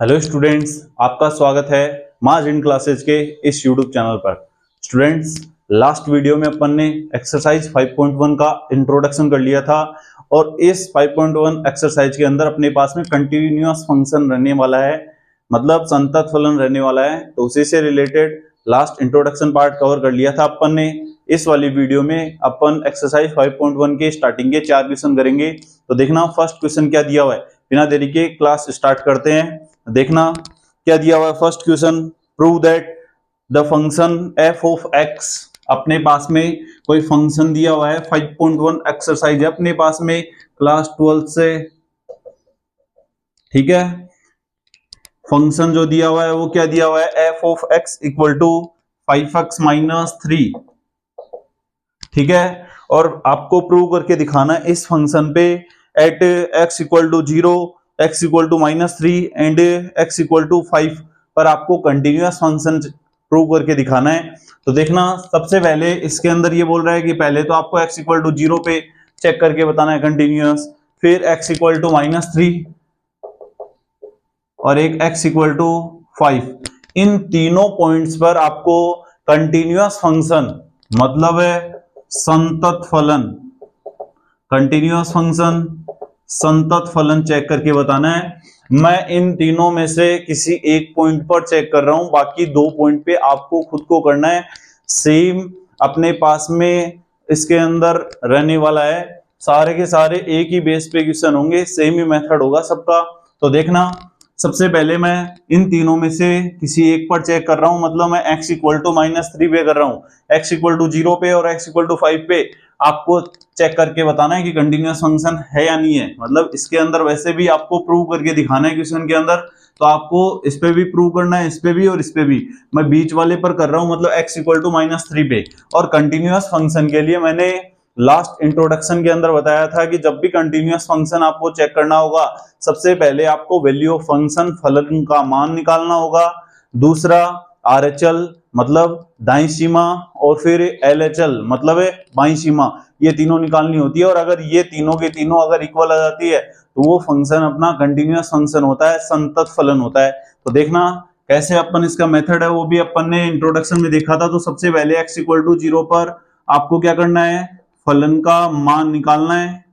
Hello students, आपका स्वागत है माज इन क्लासेज के इस यूट्यूब चैनल पर। स्टूडेंट्स, लास्ट वीडियो में अपन ने एक्सरसाइज 5.1 का इंट्रोडक्शन कर लिया था और इस 5.1 एक्सरसाइज के अंदर अपने पास में कंटिन्यूअस फंक्शन रहने वाला है, मतलब संतत फलन रहने वाला है। तो उसी से related last introduction part cover कर लिया था अपन ने। इस वाली वीडियो में अपन एक्सरसाइज 5.1 के स्टार्टिंग के 4 क्वेश्चन करेंगे। तो देखना फर्स्ट क्वेश्चन क्या दिया हुआ है। बिना देरी के क्लास स्टार्ट करते हैं। देखना क्या दिया हुआ है। First question, prove that the function f of x। अपने पास में कोई फंक्शन दिया हुआ है, 5.1 एक्सरसाइज है अपने पास में क्लास 12 से, ठीक है। फंक्शन जो दिया हुआ है वो क्या दिया हुआ है, f of x equal to 5x minus 3, ठीक है। और आपको प्रूव करके दिखाना है इस फंक्शन पे at x equal to 0, x equal to -3 and x equal to 5 पर आपको कंटिन्यूअस फंक्शन प्रूव करके दिखाना है। तो देखना, सबसे पहले इसके अंदर ये बोल रहा है कि पहले तो आपको x इक्वल टू 0 पे चेक करके बताना है कंटिन्यूअस, फिर x इक्वल टू -3 और एक x इक्वल टू 5। इन तीनों पॉइंट्स पर आपको कंटिन्यूअस फंक्शन मतलब है संतत फलन, कंटिन्यूअस फंक्शन संतत फलन चेक करके बताना है। मैं इन तीनों में से किसी एक पॉइंट पर चेक कर रहा हूं, बाकी 2 पॉइंट पे आपको खुद को करना है। सेम अपने पास में इसके अंदर रहने वाला है, सारे के सारे एक ही बेस पे क्वेश्चन होंगे, सेम ही मेथड होगा सबका। तो देखना, सबसे पहले मैं इन तीनों में से किसी एक पर चेक कर रहा हूं, मतलब मैं x इक्वल टू -3 पे कर रहा हूं। x इक्वल टू 0 पे और x इक्वल टू 5 पे आपको चेक करके बताना है कि कंटिन्यूअस फंक्शन है या नहीं है। मतलब इसके अंदर वैसे भी आपको प्रूव करके दिखाना है क्वेश्चन के अंदर, तो आपको इस पे भी प्रूव करना है, इस पे भी और इस पे भी। मैं बीच वाले पर कर रहा हूं, मतलब x इक्वल टू -3 पे। और कंटिन्यूअस फंक्शन के लिए मैंने लास्ट इंट्रोडक्शन के अंदर बताया था कि जब भी कंटिन्यूअस फंक्शन आपको चेक करना होगा, सबसे पहले आपको वैल्यू ऑफ फंक्शन फलन का मान निकालना होगा, दूसरा RHL मतलब दाईं सीमा, और फिर LHL मतलब बाईं सीमा, ये तीनों निकालनी होती है। और अगर ये तीनों के तीनों अगर इक्वल आ जाती है तो वो फंक्शन अपना कंटिन्यूअस फंक्शन होता है, संतत फलन होता है। तो देखना कैसे अपन इसका मेथड है वो भी अपन ने इंट्रोडक्शन में देखा था। तो सबसे पहले x इक्वल टू 0 पर आपको क्या करना है, फलन का मान निकालना है,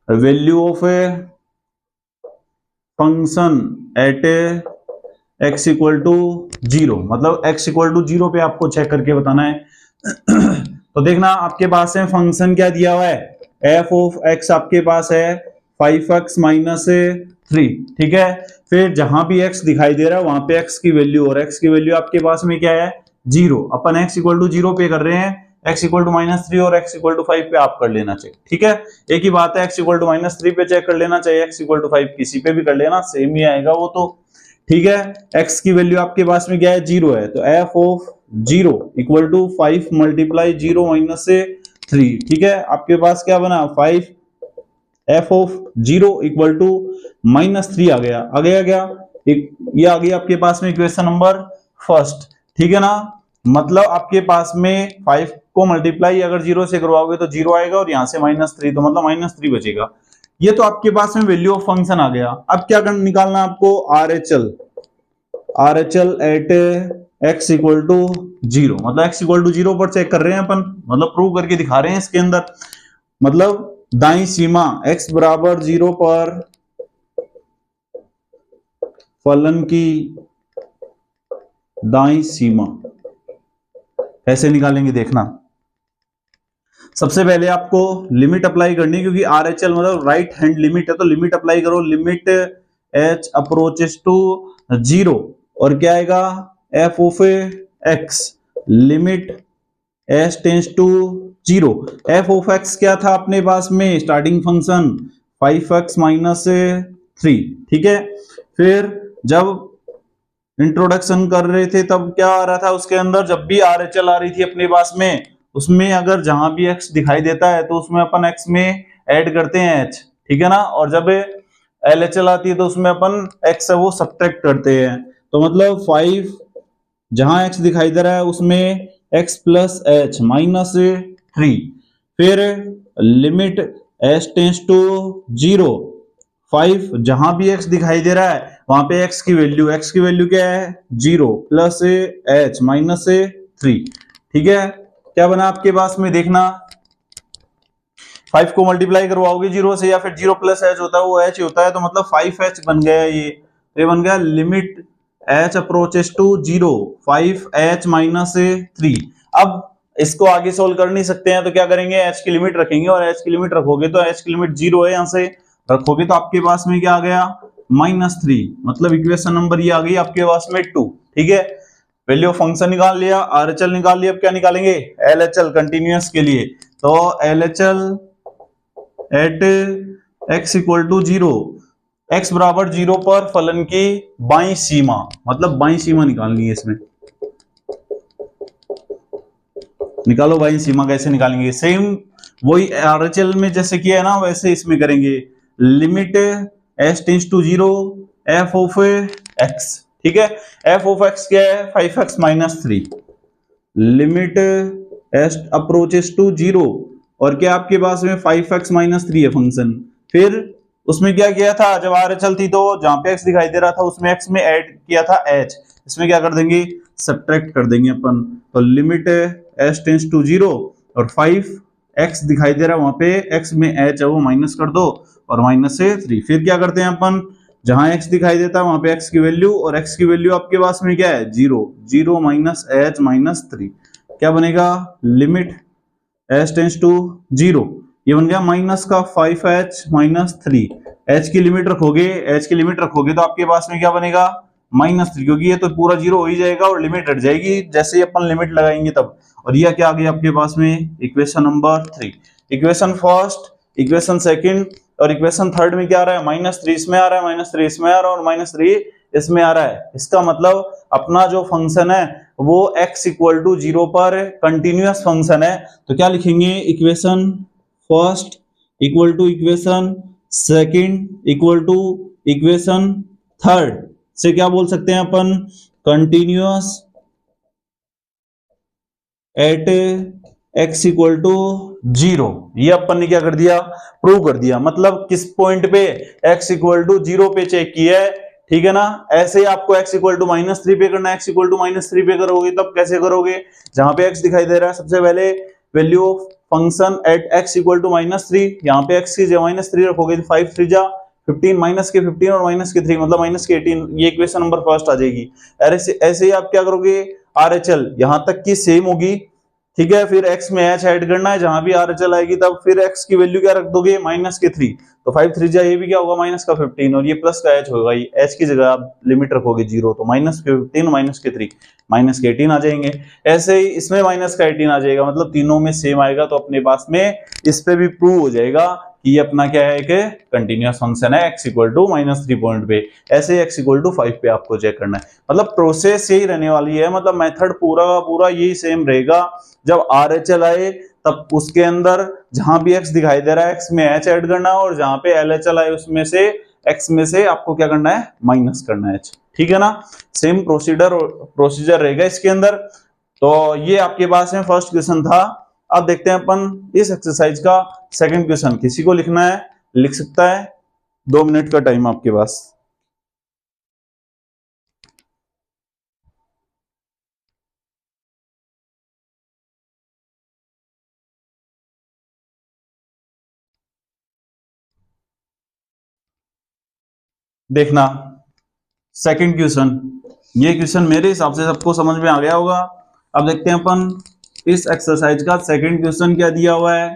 value of a function at x equal to 0, मतलब x इक्वल टू 0 पे आपको चेक करके बताना है। तो देखना आपके पास है फंक्शन क्या दिया हुआ है, f ऑफ x आपके पास है 5x माइनस 3, ठीक है। फिर जहां भी x दिखाई दे रहा है वहां पे x की वैल्यू, और x की वैल्यू आपके पास में क्या है 0। अपन x इक्वल टू 0 पे कर रहे हैं, x इक्वल टू -3 और x इक्वल टू 5 पे आप कर लेना चाहिए, ठीक है। एक ही बात है, x इक्वल टू -3 पे चेक कर लेना चाहिए, x इक्वल टू 5 किसी पे भी कर लेना, सेम ही आएगा वो तो, ठीक है। x की वैल्यू आपके पास में क्या है 0 है, तो f of 0 equal to 5 multiply 0 minus 3, ठीक है। आपके पास क्या बना 5, f ऑफ 0 इक्वल टू -3 आ गया, क्या ये आ गया आपके पास में इक्वेशन नंबर फर्स्ट, ठीक है ना। मतलब आपके पास में 5 को मल्टीप्लाई अगर 0 से करवाओगे तो 0 आएगा, और यहां से -3, तो मतलब -3 बचेगा। ये तो आपके पास में वैल्यू ऑफ फंक्शन आ गया। अब क्या निकालना आपको, RHL at x equal to 0, मतलब x इक्वल टू 0 पर चेक कर रहे हैं अपन, मतलब प्रूव करके दिखा रहे हैं इसके अंदर। मतलब दाईं सीमा x बराबर 0 पर फलन की दाईं सीमा कैसे निकालेंगे देखना। सबसे पहले आपको लिमिट अप्लाई करनी है, क्योंकि RHL मतलब राइट हैंड लिमिट है, तो लिमिट अप्लाई करो, लिमिट h अप्रोचेस टू 0, और क्या आएगा f of x limit h tends to 0। f of x क्या था अपने पास में स्टार्टिंग फंक्शन 5x माइनस 3, ठीक है। फिर जब इंट्रोडक्शन कर रहे थे तब क्या आ रहा था उसके अंदर, जब भी RHL आ रही थी अपने पास में, उसमें अगर जहां भी x दिखाई देता है तो उसमें अपन x में ऐड करते हैं h, ठीक है ना। और जब LHL आती है तो उसमें अपन x है वो सब्ट्रैक्ट करते हैं। तो मतलब 5 जहां x दिखाई दे रहा है उसमें x प्लस h माइनस 3, फिर लिमिट h टेंस टू 0 5 जहां भी x दिखाई दे रहा है वहां पे x की वैल्यू क्या है 0 प्लस h माइनस 3। ठीक है, क्या बना आपके पास में देखना, 5 को मल्टीप्लाई करवाओगे 0 से या फिर 0 प्लस h होता है वो h होता है, तो मतलब 5h बन गया ये बन गया limit h approaches to 0 5h minus 3। अब इसको आगे सोल्व कर नहीं सकते हैं तो क्या करेंगे, h की लिमिट रखेंगे और h की लिमिट रखोगे तो h की लिमिट 0 है, यहां से रखोगे तो आपके पास में क्या आ गया -3, मतलब इक्वेशन नंबर ये आ गई आपके पास में 2। ठीक है, वैल्यू ऑफ फंक्शन निकाल लिया, आरएचएल निकाल लिया, अब क्या निकालेंगे एलएचएल कंटिन्यूअस के लिए, तो LHL at x equal to 0, x बराबर 0 पर फलन की बाईं सीमा, मतलब बाईं सीमा निकालनी है इसमें, निकालो बाईं सीमा कैसे निकालेंगे, सेम वही आरएचएल में जैसे किया है ना वैसे इसमें करेंगे, limit s tends to 0 f of x। ठीक है, f ऑफ x क्या है 5x minus 3, limit s approaches to 0 और क्या आपके पास में 5x माइनस 3 है फंक्शन, फिर उसमें क्या किया था जब आरएचएल थी तो जहां पे x दिखाई दे रहा था उसमें x में ऐड किया था h, इसमें क्या कर देंगे सब्ट्रैक्ट कर देंगे अपन, तो लिमिट s टेंड्स टू 0 और 5x दिखाई दे रहा है वहां पे x में h है वो माइनस कर दो और माइनस से 3, फिर क्या करते हैं अपन जहां x दिखाई देता है वहां पे x की वैल्यू, और x की वैल्यू आपके पास में क्या है 0 0 माइनस h माइनस 3, क्या बनेगा लिमिट h टेंड्स टू 0, ये बन गया माइनस का 5h माइनस 3, h की लिमिट रखोगे तो आपके पास में क्या बनेगा -3, क्योंकि ये तो पूरा 0 हो ही जाएगा और लिमिट हट जाएगी जैसे ही अपन लिमिट लगाएंगे तब, और यह क्या आ गया आपके पास में equation number 3। Equation first, equation second और इक्वेशन थर्ड में क्या आ रहा है -3 इसमें आ रहा है, -3 इसमें आ रहा है और -3 इसमें आ रहा है, इसका मतलब अपना जो फंक्शन है वो x इक्वल टू 0 पर कंटिन्यूअस फंक्शन है, तो क्या लिखेंगे equation first equal to equation second equal to equation third से क्या बोल सकते हैं अपन continuous at x equal to 0, ये अपन ने क्या कर दिया प्रूव कर दिया, मतलब किस पॉइंट पे x इक्वल टू 0 पे चेक किया है। ठीक है ना, ऐसे ही आपको x इक्वल टू -3 पे करना है, x इक्वल टू -3 पे करोगे तब कैसे करोगे, जहां पे x दिखाई दे रहा है सबसे पहले value of function at x equal to -3, यहाँ पे x की जगह -3 रखोगे तो 5 3 जा 15, माइनस के 15 और माइनस के 3 मतलब माइनस के 18, ये इक्वेशन नंबर फर्स्ट आ जाएगी। ऐसे ही आप क्या करोगे आरएचएल यहां तक की सेम होगी। ठीक है, फिर x में h ऐड करना है, जहां भी आरएचएल आएगी तब फिर x की वैल्यू क्या रख दोगे -3, तो 5 3 जा ये भी क्या होगा -15 और ये प्लस का h होगा, ये h की जगह आप लिमिट रखोगे 0, तो -15 -3 -18 आ जाएंगे। ऐसे ही इसमें -18 आ जाएगा, मतलब तीनों में सेम आएगा, तो अपने पास में इस पे भी प्रूव हो जाएगा कि ये अपना क्या है कि कंटिन्यूअस फंक्शन है x इक्वल टू -3 पॉइंट पे, ऐसे x इक्वल टू 5 पे आपको चेक करना है। मतलब प्रोसेस यही रहने वाली है, मतलब मेथड पूरा का पूरा यही सेम रहेगा। जब RHL आए तब उसके अंदर जहां भी x दिखाई दे रहा है x में h ऐड करना है, और जहां पे LHL आए उसमें से x में से आपको क्या करना है माइनस करना है h। ठीक है ना, सेम प्रोसीजर रहेगा इसके अंदर। तो ये आपके पास में फर्स्ट क्वेश्चन था। अब देखते हैं अपन इस एक्सरसाइज का सेकंड क्वेश्चन, किसी को लिखना है लिख सकता है, 2 मिनट का टाइम आपके पास। देखना सेकंड क्वेश्चन, ये क्वेश्चन मेरे हिसाब से सबको समझ में आ गया होगा। अब देखते हैं अपन इस एक्सरसाइज का सेकंड क्वेश्चन क्या दिया हुआ है।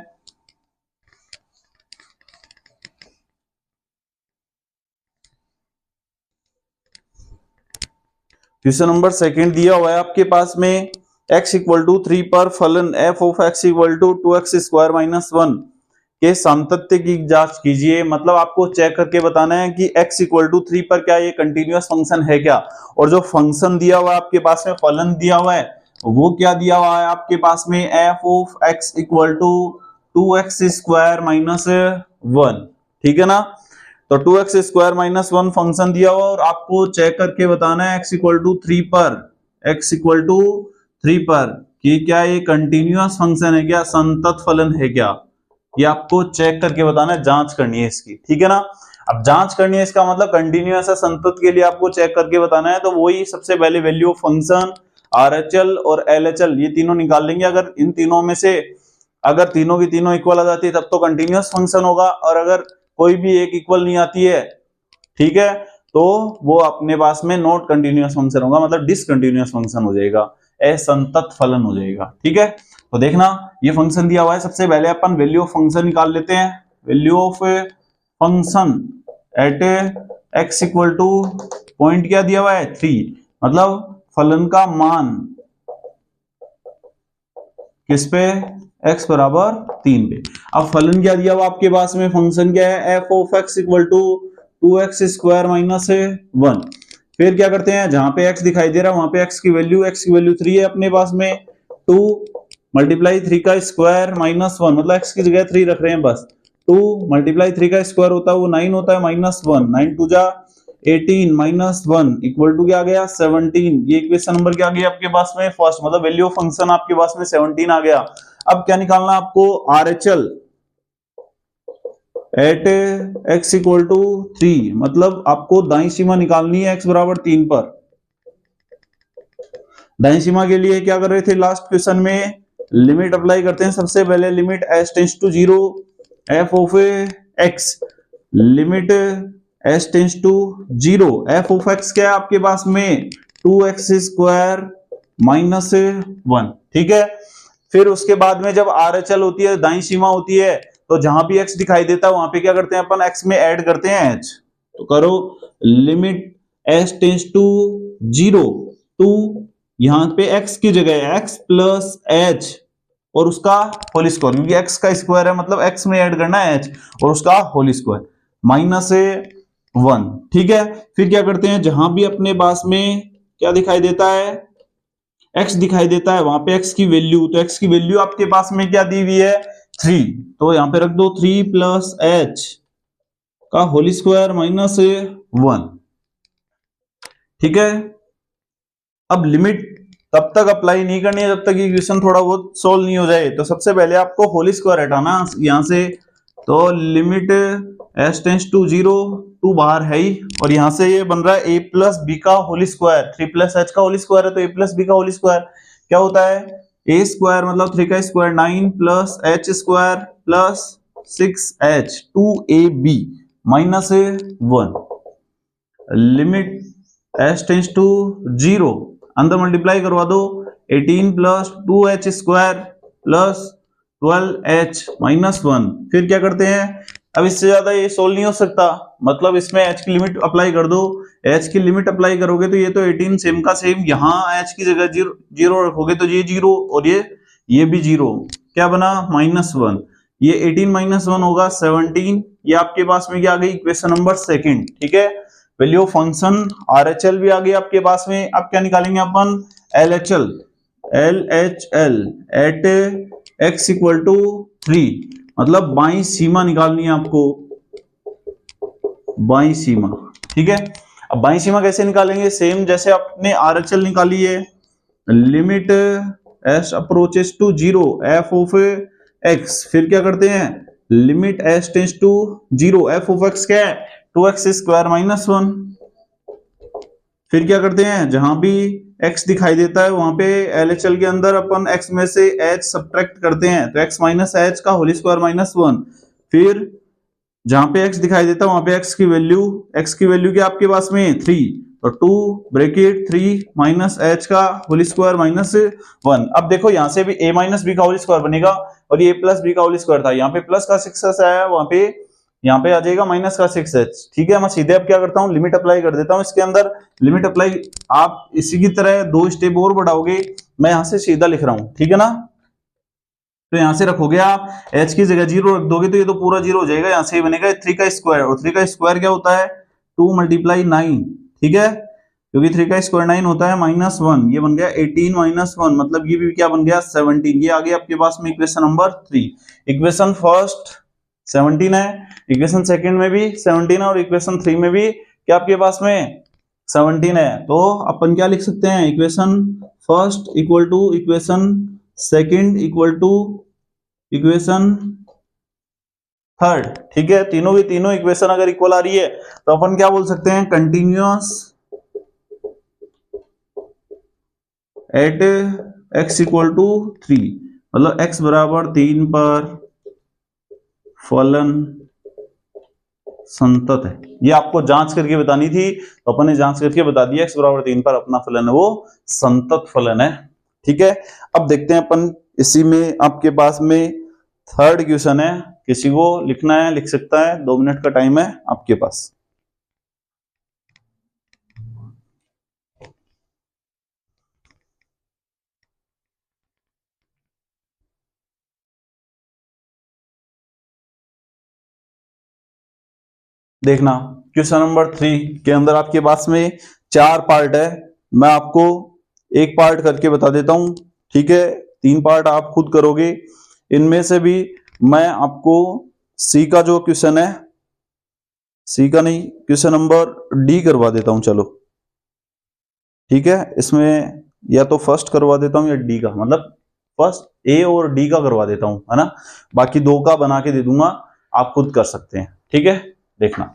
क्वेश्चन नंबर सेकंड दिया हुआ है आपके पास में, x इक्वल टू 3 पर फलन f of x equal to 2x square minus 1 के सामतत्य की जांच कीजिए। मतलब आपको चेक करके बताना है कि x इक्वल टू 3 पर क्या ये कंटिन्यूअस फंक्शन है क्या, और जो फंक्शन दिया हुआ है आपके पास में फलन दिया हुआ है वो क्या दिया हुआ है आपके पास में f of x equal to 2x square minus 1। ठीक है ना, तो 2x स्क्वायर माइनस 1 फंक्शन दिया हुआ और आपको चेक करके बताना है x इक्वल टू 3 पर, x इक्वल टू 3 पर कि क्या ये कंटिन्यूअस फंक्शन है क्या, संतत फलन है क्या, ये आपको चेक करके बताना है, जांच करनी है इसकी। ठीक है ना, अब जांच करनी है, इसका मतलब कंटिन्यूअस है संतत के लिए आपको चेक करके बताना है, तो वही सबसे पहले वैल्यू ऑफ फंक्शन RHL और LHL ये तीनों निकाल लेंगे। अगर इन तीनों में से अगर तीनों की तीनों इक्वल आ जाती है तब तो कंटिन्यूअस फंक्शन होगा, और अगर कोई भी एक इक्वल नहीं आती है, ठीक है, तो वो अपने पास में नॉट कंटिन्यूअस फंक्शन होगा, मतलब डिसकंटिन्यूअस फंक्शन हो जाएगा, असंतत फलन हो जाएगा। ठीक है, तो देखना ये फंक्शन दिया हुआ है, सबसे पहले अपन वैल्यू ऑफ फंक्शन निकाल लेते हैं। Value of function at x equal two point क्या दिया हुआ है 3, मतलब फलन का मान किस पे x बराबर 3 पे। अब फलन क्या दिया हुआ आपके पास में, फंक्शन क्या है f of x equal to 2x square minus 1। फिर क्या करते हैं, जहां पे x दिखाई दे रहा है वहां पे x की वैल्यू 3 है अपने पास में, 2 मल्टीप्लाई 3 का स्क्वायर माइनस 1, मतलब x की जगह 3 रख रहे हैं बस। 2 मल्टीप्लाई 3 का स्क्वायर होता है वो 9 होता है माइनस 1, 9 टू जा 18 माइनस 1 इक्वल टू क्या आ गया 17। ये इक्वेशन नंबर क्या आ गया आपके पास में फर्स्ट, मतलब वैल्यू ऑफ फंक्शन आपके पास में 17 आ गया। अब क्या निकालना आपको, RHL at x equal to 3, मतलब आपको दाईं सीमा निकालनी है x बराबर 3 पर। दाईं सीमा के लिए क्या कर रहे थे लास्ट क्वेश्चन में, लिमिट अप्लाई करते हैं सबसे पहले, limit s tends to 0 f of x, limit s tends to 0 f of x क्या है आपके पास में 2x स्क्वायर माइनस 1। ठीक है, फिर उसके बाद में जब RHL होती है दाईं सीमा होती है, तो जहां भी x दिखाई देता है वहां पे क्या करते हैं अपन x में ऐड करते हैं h, तो करो limit s tends to 0 to यहां पे x की जगह x प्लस h और उसका होल स्क्वायर, क्योंकि x का स्क्वायर है मतलब x में ऐड करना है h और उसका होल स्क्वायर माइनस 1। ठीक है, फिर क्या करते हैं, जहां भी अपने पास में क्या दिखाई देता है x दिखाई देता है वहां पे x की वैल्यू, तो x की वैल्यू आपके पास में क्या दी हुई है 3, तो यहां पे रख दो 3 प्लस h का होल स्क्वायर माइनस 1। ठीक है, अब लिमिट तब तक अप्लाई नहीं करनी है जब तक इक्वेशन थोड़ा बहुत सोल्व नहीं हो जाए। तो सबसे पहले आपको होल स्क्वायर हटाना यहां से, तो लिमिट s टेंड्स टू 0, 2 बाहर है ही, और यहां से ये बन रहा है a प्लस बी का होल स्क्वायर, 3 प्लस h का होल स्क्वायर है तो a प्लस बी का होल स्क्वायर क्या होता है a स्क्वायर, मतलब 3 का स्क्वायर 9 प्लस h square plus 6h 2ab minus 1। Limit s tends to 0, अंदर मल्टीप्लाई करवा दो 18 plus 2h square plus 12h minus 1। फिर क्या करते हैं, अब इससे ज्यादा ये सोल्व नहीं हो सकता, मतलब इसमें h की लिमिट अप्लाई कर दो, h की लिमिट अप्लाई करोगे तो ये तो 18 सेम का सेम, यहाँ h की जगह 0 रखोगे तो ये 0 और ये भी 0, क्या बना -1, ये 18 माइनस 1 होगा 17। ये आपके पास में क्या आ गई इक्वेशन नंबर सेकंड। ठीक है, वैल्यू ऑफ फंक्शन RHL भी आ गई आपके पास में। अब क्या निकालेंगे अपन LHL at x equal to 3, मतलब बाईं सीमा निकालनी है आपको, बाईं सीमा। ठीक है, अब बाईं सीमा कैसे निकालेंगे, सेम जैसे आपने RHL निकाली है, limit s approaches to 0 f of x, फिर क्या करते हैं limit s tends to 0 f of x क्या है 2x स्क्वायर माइनस 1। फिर क्या करते हैं, जहां भी x दिखाई देता है वहां पे LHL के अंदर अपन x में से h सब्ट्रैक्ट करते हैं, तो x माइनस h का होल स्क्वायर माइनस 1। फिर जहां पे x दिखाई देता है वहां पे x की वैल्यू क्या आपके पास में 3, तो 2 ब्रैकेट 3 माइनस h का होल स्क्वायर माइनस 1। अब देखो यहां से भी a माइनस बी का होल स्क्वायर बनेगा, और ये प्लस बी का होल स्क्वायर था, यहाँ पे प्लस का 6h आया, वहां पे यहाँ पे आ जाएगा माइनस का 6h। ठीक है, मैं सीधे अब क्या करता हूँ लिमिट अप्लाई कर देता हूँ इसके अंदर, लिमिट अप्लाई आप इसी की तरह 2 स्टेप और बढ़ाओगे, मैं यहाँ से सीधा लिख रहा हूँ, ठीक है ना। तो यहाँ से रखोगे आप h की जगह 0 रख दोगे तो ये तो पूरा 0 हो जाएगा, यहाँ से बनेगा 3 का स्क्वायर, और 3 का स्क्वायर क्या होता है 2 मल्टीप्लाई 9। ठीक है, क्योंकि 3 का स्क्वायर 9 होता है माइनस 1, ये बन गया 18 माइनस 1, मतलब ये भी क्या बन गया 17। ये आ गया आपके पास में इक्वेशन नंबर 3। इक्वेशन फर्स्ट 17 है, इक्वेशन सेकंड में भी 17 है, और इक्वेशन 3 में भी क्या आपके पास में 17 है। तो अपन क्या लिख सकते हैं, equation first equal to equation second equal to equation third, ठीक है। तीनों की तीनों इक्वेशन अगर इक्वल आ रही है तो अपन क्या बोल सकते हैं, continuous at x equal to 3, मतलब x बराबर 3 पर फलन संतत है। ये आपको जांच करके बतानी थी, तो अपन ने जांच करके बता दिया, x बराबर 3 पर अपना फलन है वो संतत फलन है, ठीक है। अब देखते हैं अपन, इसी में आपके पास में थर्ड क्वेश्चन है, किसी को लिखना है लिख सकता है, 2 मिनट का टाइम है आपके पास। देखना क्वेश्चन नंबर 3 के अंदर आपके पास में 4 पार्ट है, मैं आपको एक पार्ट करके बता देता हूं, ठीक है। 3 पार्ट आप खुद करोगे, इनमें से भी मैं आपको सी का जो क्वेश्चन है, सी का नहीं, क्वेश्चन नंबर डी करवा देता हूं, चलो ठीक है। इसमें या तो फर्स्ट करवा देता हूं या डी का, मतलब फर्स्ट ए और डी का करवा देता हूं, है ना। बाकी 2 का बना के दे दूंगा, आप खुद कर सकते हैं, ठीक है। देखना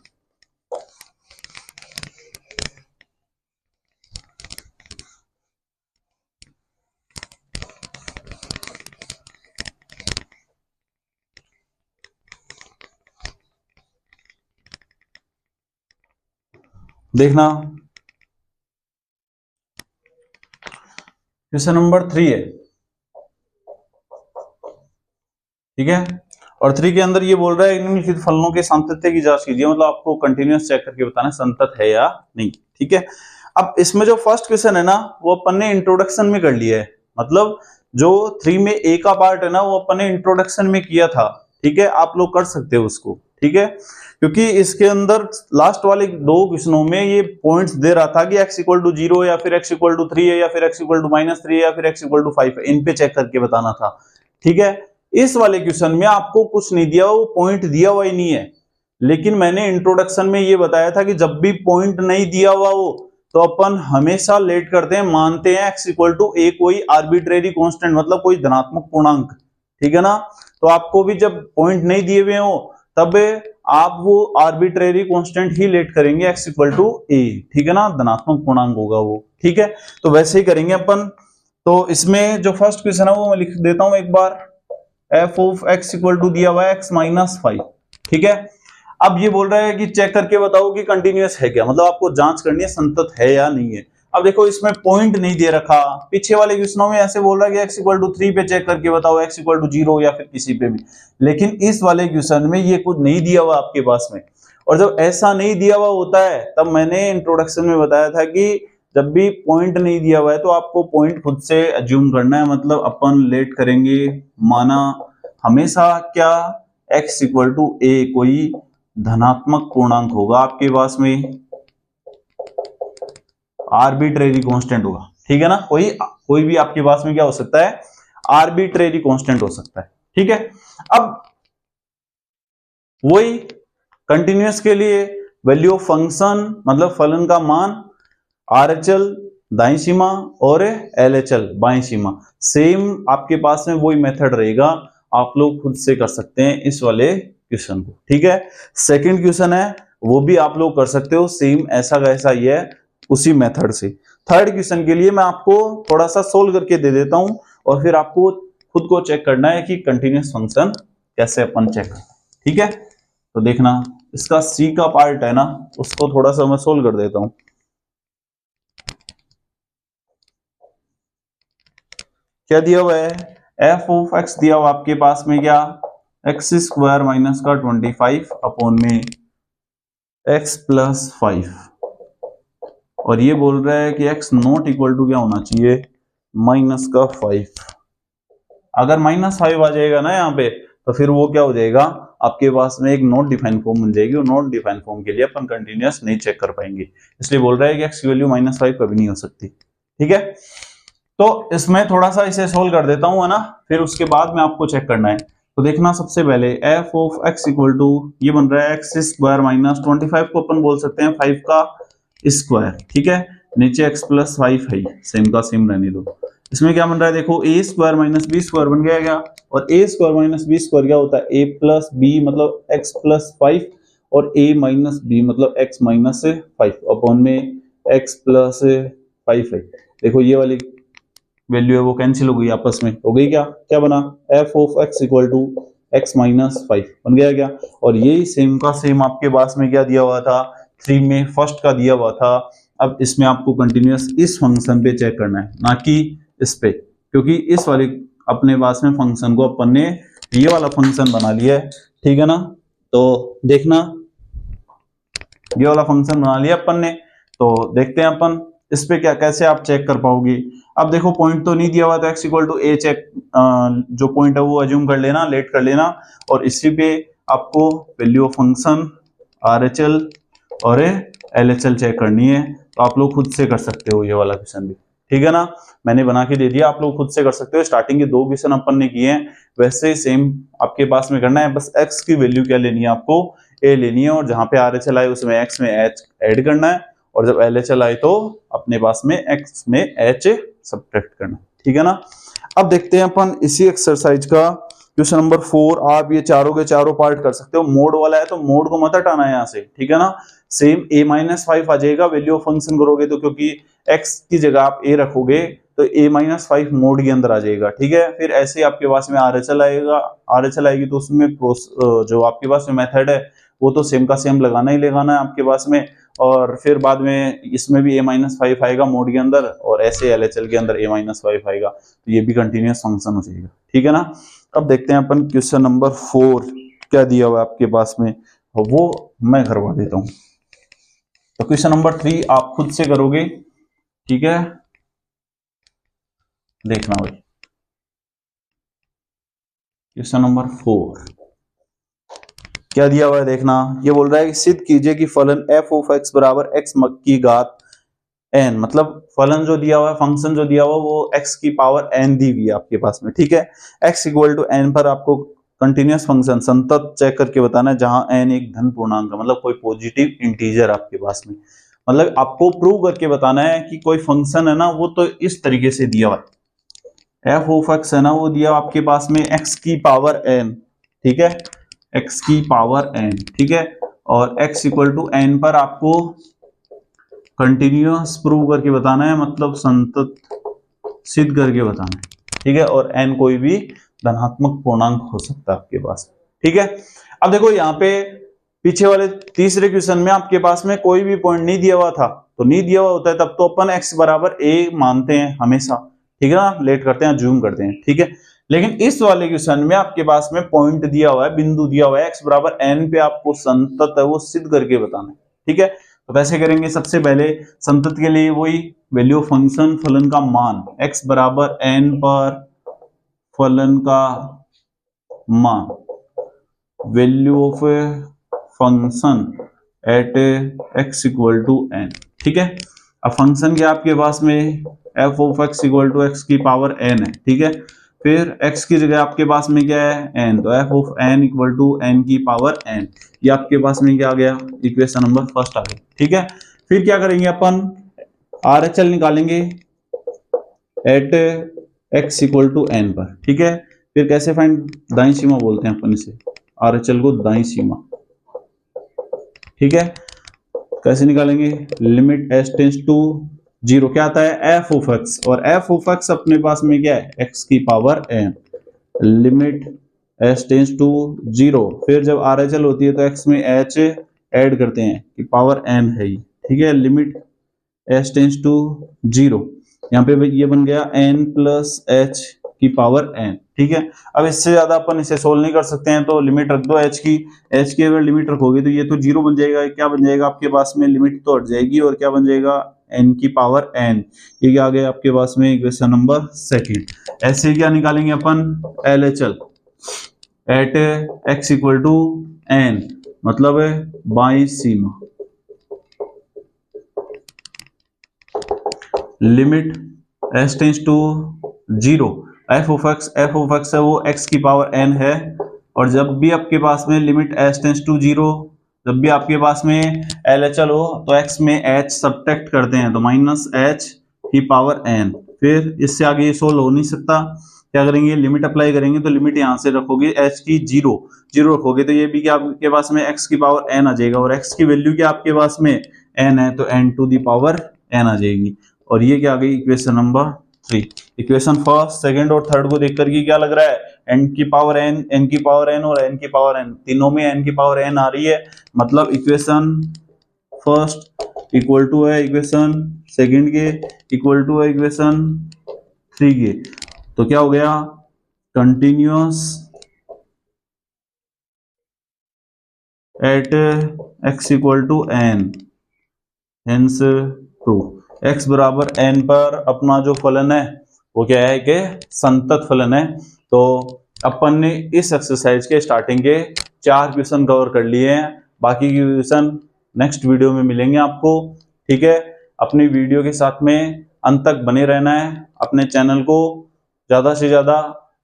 देखना क्वेश्चन नंबर 3 है, ठीक है। और 3 के अंदर ये बोल रहा है निम्नलिखित फलनों के सातत्य की जांच कीजिए, मतलब आपको कंटिन्यूअस चेक करके बताना संतत है या नहीं, ठीक है। अब इसमें जो फर्स्ट क्वेश्चन है ना, वो अपन ने इंट्रोडक्शन में कर लिया है, मतलब जो 3 में ए का पार्ट है ना, वो अपन ने इंट्रोडक्शन में किया था, ठीक है। आप लोग कर सकते हो उसको, ठीक है, क्योंकि इसके अंदर लास्ट वाले 2 क्वेश्चनों में ये पॉइंट्स दे रहा था कि x इक्वल टू 0 या फिर x इक्वल टू 3 है या फिर x इक्वल टू -3 है या फिर x इक्वल टू 5 है, इन पे चेक करके बताना था, ठीक है। इस वाले क्वेश्चन में आपको कुछ नहीं दिया, वो पॉइंट दिया हुआ ही नहीं है, लेकिन मैंने इंट्रोडक्शन में ये बताया था कि जब भी पॉइंट नहीं दिया हुआ हो तो अपन हमेशा लेट करते हैं, मानते हैं x इक्वल टू ए कोई आर्बिट्रेरी कांस्टेंट, मतलब कोई धनात्मक पूर्णांक, ठीक है ना। तो आपको भी जब पॉइंट नहीं दिए हुए हो तब आप वो आर्बिट्रेरी कांस्टेंट ही लेट करेंगे, x इक्वल टू ए, ठीक है ना, धनात्मक पूर्णांक होगा वो, ठीक है। तो वैसे ही करेंगे अपन। तो इसमें जो फर्स्ट क्वेश्चन है वो मैं लिख देता हूं एक बार, f of x equal to दिया हुआ है x-5, ठीक है। अब ये बोल रहा है कि चेक करके बताओ कि कंटिन्यूअस है क्या, मतलब आपको जांच करनी है संतत है या नहीं है। अब देखो इसमें पॉइंट नहीं दे रखा, पीछे वाले क्वेश्चनों में ऐसे बोल रहा है कि x इक्वल टू 3 पे चेक करके बताओ, x इक्वल टू 0 या फिर किसी पे भी, लेकिन इस वाले क्वेश्चन में ये कुछ नहीं दिया हुआ आपके पास में। और जब ऐसा नहीं दिया हुआ होता है तब मैंने इंट्रोडक्शन में बताया था कि जब भी पॉइंट नहीं दिया हुआ है तो आपको पॉइंट खुद से अज्यूम करना है, मतलब अपन लेट करेंगे, माना हमेशा क्या x इक्वल टू ए कोई धनात्मक पूर्णांक होगा आपके पास में, आर्बिट्रेरी कांस्टेंट होगा, ठीक है ना। कोई भी आपके पास में क्या हो सकता है, आर्बिट्रेरी कांस्टेंट हो सकता है, ठीक है। अब वही कंटिन्यूअस के लिए वैल्यू ऑफ फंक्शन, मतलब फलन का मान, RHL दाईं सीमा और LHL बाईं सीमा, सेम आपके पास में वही मेथड रहेगा, आप लोग खुद से कर सकते हैं इस वाले क्वेश्चन को, ठीक है। सेकंड क्वेश्चन है वो भी आप लोग कर सकते हो, सेम ऐसा का ऐसा ही है, उसी मेथड से। थर्ड क्वेश्चन के लिए मैं आपको थोड़ा सा सोल्व करके दे देता हूं और फिर आपको खुद को चेक करना है कि कंटिन्यूअस फंक्शन कैसे अपन चेक करते हैं, ठीक है। तो देखना इसका सी का पार्ट है ना, उसको थोड़ा सा मैं सोल्व कर देता हूं। क्या दिया हुआ है, एफ ऑफ एक्स दिया हुआ आपके पास में क्या, एक्स स्क्वायर माइनस का 25 अपॉन में एक्स प्लस 5, और ये बोल रहा है कि एक्स नॉट इक्वल टू क्या होना चाहिए, -5। अगर -5 आ जाएगा ना यहाँ पे तो फिर वो क्या हो जाएगा, आपके पास में एक नॉट डिफाइंड फॉर्म मिल जाएगी, और नॉट डिफाइंड फॉर्म के लिए अपन कंटिन्यूअस नहीं चेक कर पाएंगे, इसलिए बोल रहा है कि एक्स की वैल्यू -5 कभी नहीं हो सकती, ठीक है। तो इसमें थोड़ा सा इसे सोल्व कर देता हूं, है ना, फिर उसके बाद में आपको चेक करना है। तो देखना सबसे पहले f of x equal to, ये बन रहा है एक्स स्क्वायर माइनस 25 को अपन बोल सकते हैं 5 का स्क्वायर, ठीक है, नीचे एक्स प्लस 5 है, सेम का सेम रहने दो, इसमें क्या बन रहा है देखो, ए स्क्वायर माइनस बी स्क्वायर बन गया क्या, और ए स्क्वायर माइनस बी स्क्वायर क्या होता है, ए प्लस बी मतलब एक्स प्लस 5 और ए माइनस बी मतलब एक्स माइनस 5 अपॉन में एक्स प्लस 5 है। देखो ये वाली वैल्यू है वो कैंसिल हो गई, आपस में हो गई क्या, क्या बना, f of x equal to x minus 5 बन गया क्या। और यही सेम का सेम आपके पास में क्या दिया हुआ था, 3 में फर्स्ट का दिया हुआ था। अब इसमें आपको कंटिन्यूअस इस फंक्शन पे चेक करना है, ना कि इस पे, क्योंकि इस वाले अपने पास में फंक्शन को अपन ने ये वाला फंक्शन बना लिया है, ठीक है ना। तो देखना ये वाला फंक्शन बना लिया अपन ने, तो देखते हैं अपन इस पे क्या कैसे आप चेक कर पाओगे। अब देखो पॉइंट तो नहीं दिया हुआ, तो x equal to a check, जो पॉइंट है वो अज्यूम कर लेना, लेट कर लेना, और इसी पे आपको वैल्यू ऑफ फंक्शन RHL और LHL चेक करनी है। तो आप लोग खुद से कर सकते हो ये वाला क्वेश्चन भी, ठीक है ना, मैंने बना के दे दिया, आप लोग खुद से कर सकते हो। स्टार्टिंग के 2 क्वेश्चन अपन ने किए हैं, वैसे सेम आपके पास में करना है, बस x की वैल्यू क्या लेनी है आपको, a लेनी है, और जहां पे RHL आए उसमें x में h ऐड करना है, और जब LHL आए तो अपने पास में x में h सब्ट्रैक्ट करना है, ठीक है ना। अब देखते हैं अपन इसी एक्सरसाइज का क्वेश्चन नंबर 4। आप ये चारों के चारों पार्ट कर सकते हो, मोड वाला है तो मोड को मत हटाना है यहाँ से, ठीक है ना। सेम a माइनस 5 आ जाएगा वैल्यू ऑफ फंक्शन करोगे तो, क्योंकि x की जगह आप a रखोगे तो a माइनस 5 मोड के अंदर आ जाएगा, ठीक है। फिर ऐसे आपके पास में RHL आएगा, RHL आएगी तो उसमें जो आपके पास में मेथड है वो तो सेम का सेम लगाना ही लगाना है आपके पास में, और फिर बाद में इसमें भी a माइनस 5 आएगा मोड के अंदर, और ऐसे LHL के अंदर a माइनस 5 आएगा, तो ये भी कंटिन्यूअस फंक्शन हो जाएगा, ठीक है ना। अब देखते हैं अपन क्वेश्चन नंबर 4 क्या दिया हुआ है आपके पास में, वो मैं करवा देता हूं। तो क्वेश्चन नंबर 3 आप खुद से करोगे, ठीक है, देखना भाई। क्वेश्चन नंबर 4 क्या दिया हुआ है देखना, ये बोल रहा है कि सिद्ध कीजिए कि फलन f ऑफ x बराबर x की घात n, मतलब फलन जो दिया हुआ है, फंक्शन जो दिया हुआ है वो x की पावर n दी हुई है आपके पास में, ठीक है। x इक्वल टू n पर आपको कंटिन्यूअस फंक्शन संतत चेक करके बताना है, जहां n एक धन पूर्णांक है, मतलब कोई पॉजिटिव इंटीजर आपके पास में, मतलब आपको प्रूव करके बताना है कि कोई फंक्शन है ना वो तो इस तरीके से दिया हुआ है, f ऑफ x है ना वो दिया आपके पास में x की पावर n, ठीक है, x की पावर n, ठीक है, और x इक्वल टू n पर आपको कंटिन्यूअस प्रूव करके बताना है, मतलब संतत सिद्ध करके बताना है, ठीक है, और n कोई भी धनात्मक पूर्णांक हो सकता है आपके पास, ठीक है। अब देखो यहाँ पे पीछे वाले तीसरे क्वेश्चन में आपके पास में कोई भी पॉइंट नहीं दिया हुआ था, तो नहीं दिया हुआ होता है तब तो अपन x बराबर a मानते हैं हमेशा, ठीक है ना, लेट करते हैं, जूम करते हैं, ठीक है। लेकिन इस वाले क्वेश्चन में आपके पास में पॉइंट दिया हुआ है, बिंदु दिया हुआ है, x बराबर n पे आपको संतत है वो सिद्ध करके बताना है, ठीक है। तो कैसे करेंगे, सबसे पहले संतत के लिए वही वैल्यू फंक्शन फलन का मान x बराबर n पर फलन का मान, value of function at x equal to n, ठीक है। अब फंक्शन क्या आपके पास में f of x equal to x की पावर n है, ठीक है। फिर x की जगह आपके पास में क्या है n, तो f of n equal to n की पावर n, ये आपके पास में क्या आ गया, इक्वेशन नंबर फर्स्ट आ गया, ठीक है। फिर क्या करेंगे अपन, RHL निकालेंगे at x equal to n पर, ठीक है। फिर कैसे फाइंड, दाईं सीमा बोलते हैं अपन इसे, RHL को दाईं सीमा, ठीक है। कैसे निकालेंगे, लिमिट s टेंड्स टू 0, क्या आता है f ऑफ x, और f ऑफ x अपने पास में क्या है x की power n, limit s tends to 0, फिर जब RHL होती है तो x में h ऐड करते हैं कि पावर n है, ठीक है, लिमिट s टेंड्स टू 0, यहाँ पे ये बन गया n प्लस h की पावर n, ठीक है। अब इससे ज्यादा अपन इसे सोल्व नहीं कर सकते हैं, तो लिमिट रख दो h की अगर लिमिट रखोगे तो ये तो 0 बन जाएगा, क्या बन जाएगा आपके पास में, लिमिट तो हट जाएगी, और क्या बन जाएगा n की पावर n, ये क्या आ गया आपके पास में इक्वेशन नंबर 2। ऐसे क्या निकालेंगे अपन, LHL at x equal to n, मतलब बाईं सीमा, limit s tends to 0, f of x है वो x की पावर n है, और जब भी आपके पास में लिमिट s टेंड्स टू 0, जब भी आपके पास में LHL हो तो x में h सब्ट्रैक्ट करते हैं, तो माइनस h की पावर n, फिर इससे आगे ये सोल्व हो नहीं सकता। क्या करेंगे, लिमिट अप्लाई करेंगे, तो लिमिट यहाँ से रखोगे h की 0 0 रखोगे तो ये भी क्या आपके पास में x की पावर n आ जाएगा, और x की वैल्यू क्या आपके पास में n है, तो n to the power n आ जाएगी। और ये क्या आ गई equation number 3। Equation first, second और थर्ड को देख करके क्या लग रहा है, n की पावर n, n की पावर n और n की पावर n, तीनों में n की पावर n आ रही है, मतलब इक्वेशन फर्स्ट इक्वल टू है इक्वेशन सेकंड के, इक्वल टू है इक्वेशन 3 के। तो क्या हो गया, continuous at x equal to n, hence true. x बराबर n पर अपना जो फलन है वो क्या है कि संतत फलन है। तो अपन ने इस एक्सरसाइज के स्टार्टिंग के 4 क्वेश्चन कवर कर लिए हैं, बाकी के क्वेश्चन नेक्स्ट वीडियो में मिलेंगे आपको। ठीक है, अपनी वीडियो के साथ में अंत तक बने रहना है, अपने चैनल को ज़्यादा से ज़्यादा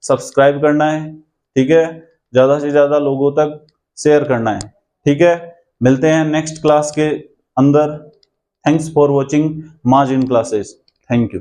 सब्सक्राइब करना है। ठीक है, ज़्यादा से ज़्यादा लोगों तक शेयर करना है। ठीक है, मिलते हैं नेक्स्ट क्लास के अंदर। Thanks for watching margin classes. Thank you.